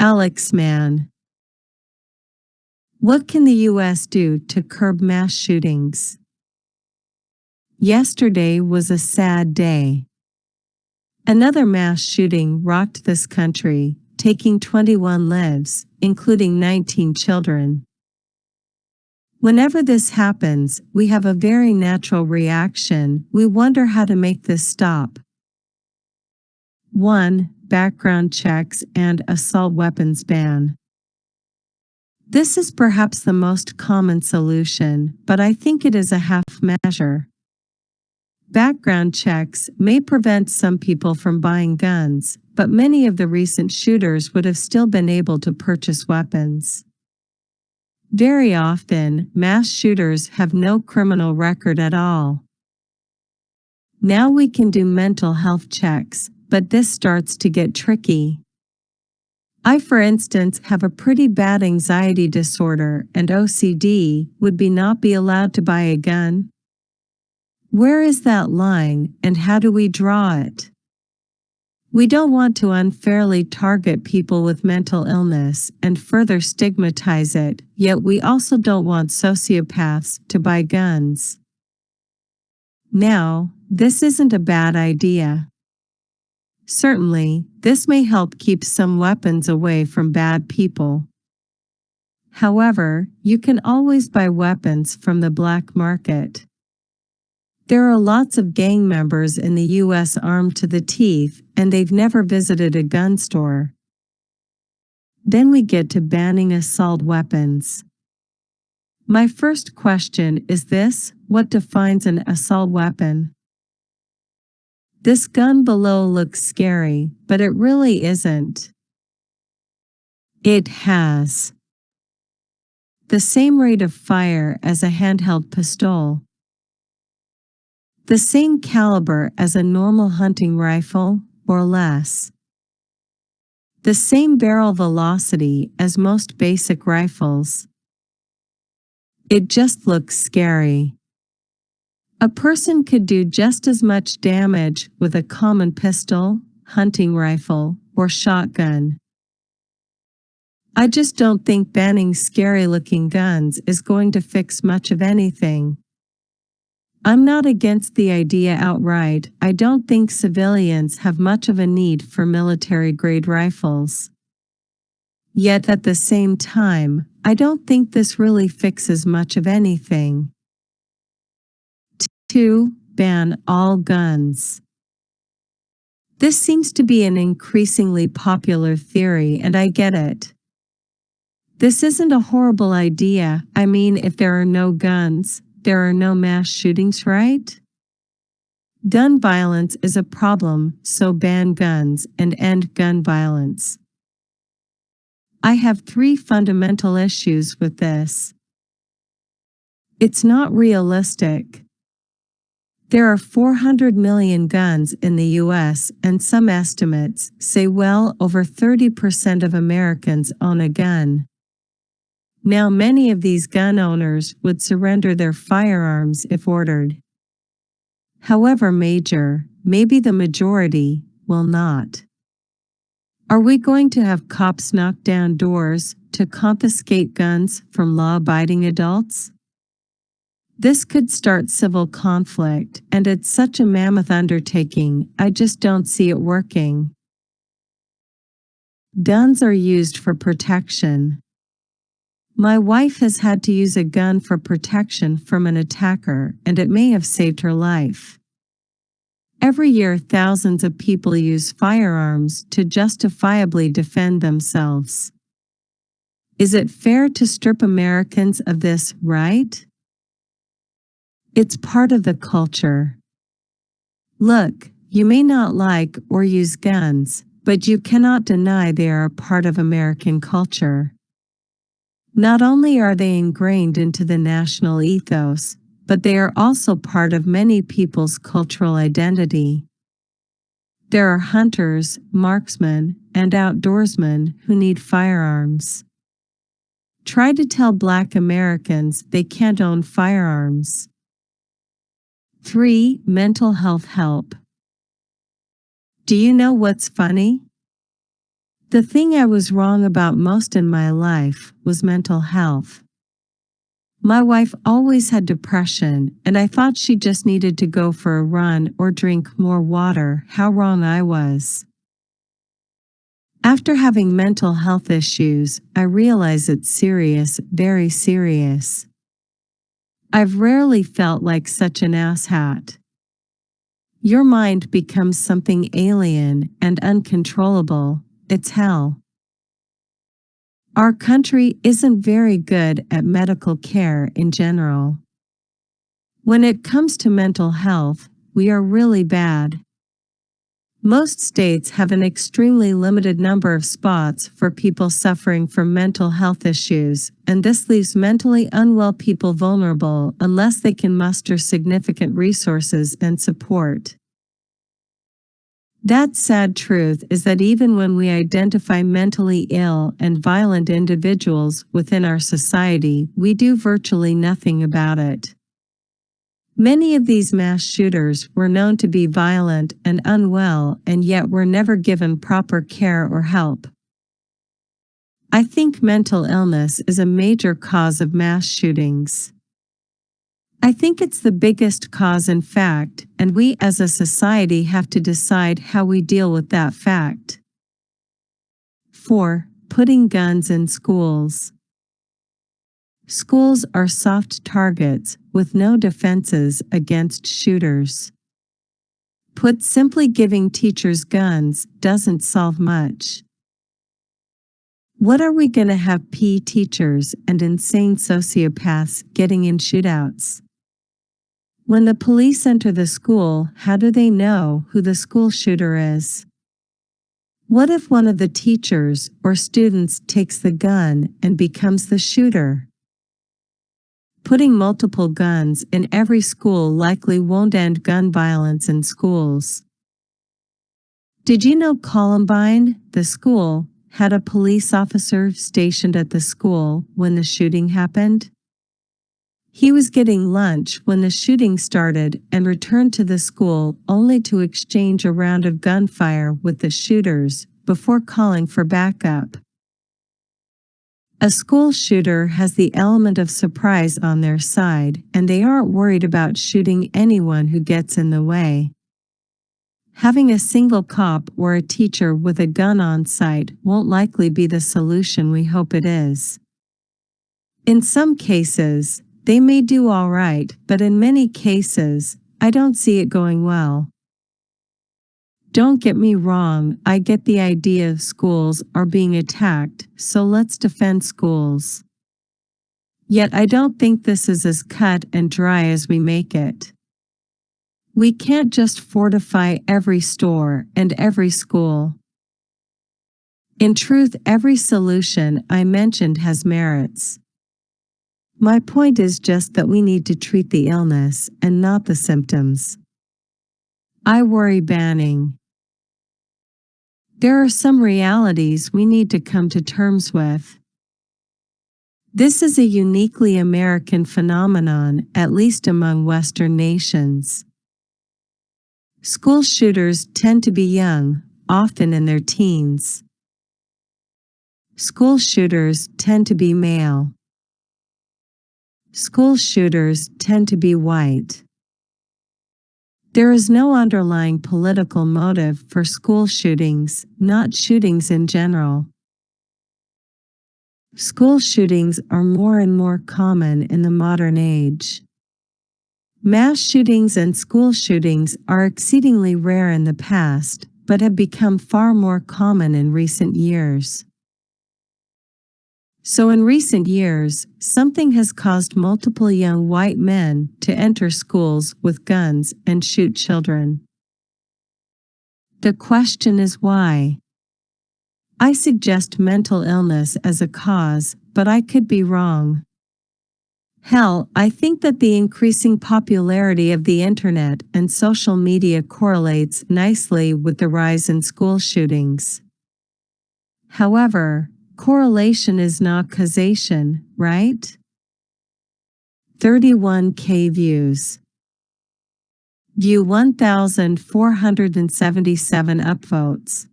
Alex Mann. What can the U.S. do to curb mass shootings? Yesterday was a sad day. Another mass shooting rocked this country, taking 21 lives, including 19 children. Whenever this happens, we have a very natural reaction. We wonder how to make this stop. 1. Background checks and assault weapons ban. This is perhaps the most common solution, but I think it is a half measure. Background checks may prevent some people from buying guns, but many of the recent shooters would have still been able to purchase weapons. Very often, mass shooters have no criminal record at all. Now we can do mental health checks, but this starts to get tricky. I, for instance, have a pretty bad anxiety disorder and OCD. Would not be allowed to buy a gun? Where is that line, and how do we draw it? We don't want to unfairly target people with mental illness and further stigmatize it, yet we also don't want sociopaths to buy guns. Now, this isn't a bad idea. Certainly, this may help keep some weapons away from bad people. However, you can always buy weapons from the black market. There are lots of gang members in the U.S. armed to the teeth, and they've never visited a gun store. Then we get to banning assault weapons. My first question is this: what defines an assault weapon? This gun below looks scary, but it really isn't. It has the same rate of fire as a handheld pistol, the same caliber as a normal hunting rifle, or less, the same barrel velocity as most basic rifles. It just looks scary. A person could do just as much damage with a common pistol, hunting rifle, or shotgun. I just don't think banning scary-looking guns is going to fix much of anything. I'm not against the idea outright. I don't think civilians have much of a need for military-grade rifles. Yet at the same time, I don't think this really fixes much of anything. 2. Ban all guns. This seems to be an increasingly popular theory, and I get it. This isn't a horrible idea. I mean, if there are no guns, there are no mass shootings, right? Gun violence is a problem, so ban guns and end gun violence. I have 3 fundamental issues with this. It's not realistic. There are 400 million guns in the U.S., and some estimates say well over 30% of Americans own a gun. Now, many of these gun owners would surrender their firearms if ordered. However, maybe the majority, will not. Are we going to have cops knock down doors to confiscate guns from law-abiding adults? This could start civil conflict, and it's such a mammoth undertaking, I just don't see it working. Guns are used for protection. My wife has had to use a gun for protection from an attacker, and it may have saved her life. Every year, thousands of people use firearms to justifiably defend themselves. Is it fair to strip Americans of this right? It's part of the culture. Look, you may not like or use guns, but you cannot deny they are a part of American culture. Not only are they ingrained into the national ethos, but they are also part of many people's cultural identity. There are hunters, marksmen, and outdoorsmen who need firearms. Try to tell Black Americans they can't own firearms. 3. Mental health help. Do you know what's funny? The thing I was wrong about most in my life was mental health. My wife always had depression, and I thought she just needed to go for a run or drink more water. How wrong I was. After having mental health issues, I realize it's serious, very serious. I've rarely felt like such an asshat. Your mind becomes something alien and uncontrollable. It's hell. Our country isn't very good at medical care in general. When it comes to mental health, we are really bad. Most states have an extremely limited number of spots for people suffering from mental health issues, and this leaves mentally unwell people vulnerable unless they can muster significant resources and support. That sad truth is that even when we identify mentally ill and violent individuals within our society, we do virtually nothing about it. Many of these mass shooters were known to be violent and unwell, and yet were never given proper care or help. I think mental illness is a major cause of mass shootings. I think it's the biggest cause in fact, and we as a society have to decide how we deal with that fact. 4. Putting guns in schools. Schools are soft targets with no defenses against shooters. Put simply, giving teachers guns doesn't solve much. What are we going to have PE teachers and insane sociopaths getting in shootouts? When the police enter the school, how do they know who the school shooter is? What if one of the teachers or students takes the gun and becomes the shooter? Putting multiple guns in every school likely won't end gun violence in schools. Did you know Columbine, the school, had a police officer stationed at the school when the shooting happened? He was getting lunch when the shooting started and returned to the school only to exchange a round of gunfire with the shooters before calling for backup. A school shooter has the element of surprise on their side, and they aren't worried about shooting anyone who gets in the way. Having a single cop or a teacher with a gun on site won't likely be the solution we hope it is. In some cases, they may do all right, but in many cases, I don't see it going well. Don't get me wrong, I get the idea of schools are being attacked, so let's defend schools. Yet I don't think this is as cut and dry as we make it. We can't just fortify every store and every school. In truth, every solution I mentioned has merits. My point is just that we need to treat the illness and not the symptoms. I worry banning. There are some realities we need to come to terms with. This is a uniquely American phenomenon, at least among Western nations. School shooters tend to be young, often in their teens. School shooters tend to be male. School shooters tend to be white. There is no underlying political motive for school shootings, not shootings in general. School shootings are more and more common in the modern age. Mass shootings and school shootings are exceedingly rare in the past, but have become far more common in recent years. So in recent years, something has caused multiple young white men to enter schools with guns and shoot children. The question is why? I suggest mental illness as a cause, but I could be wrong. Hell, I think that the increasing popularity of the internet and social media correlates nicely with the rise in school shootings. However, correlation is not causation, right? 31K views. View 1,477 upvotes.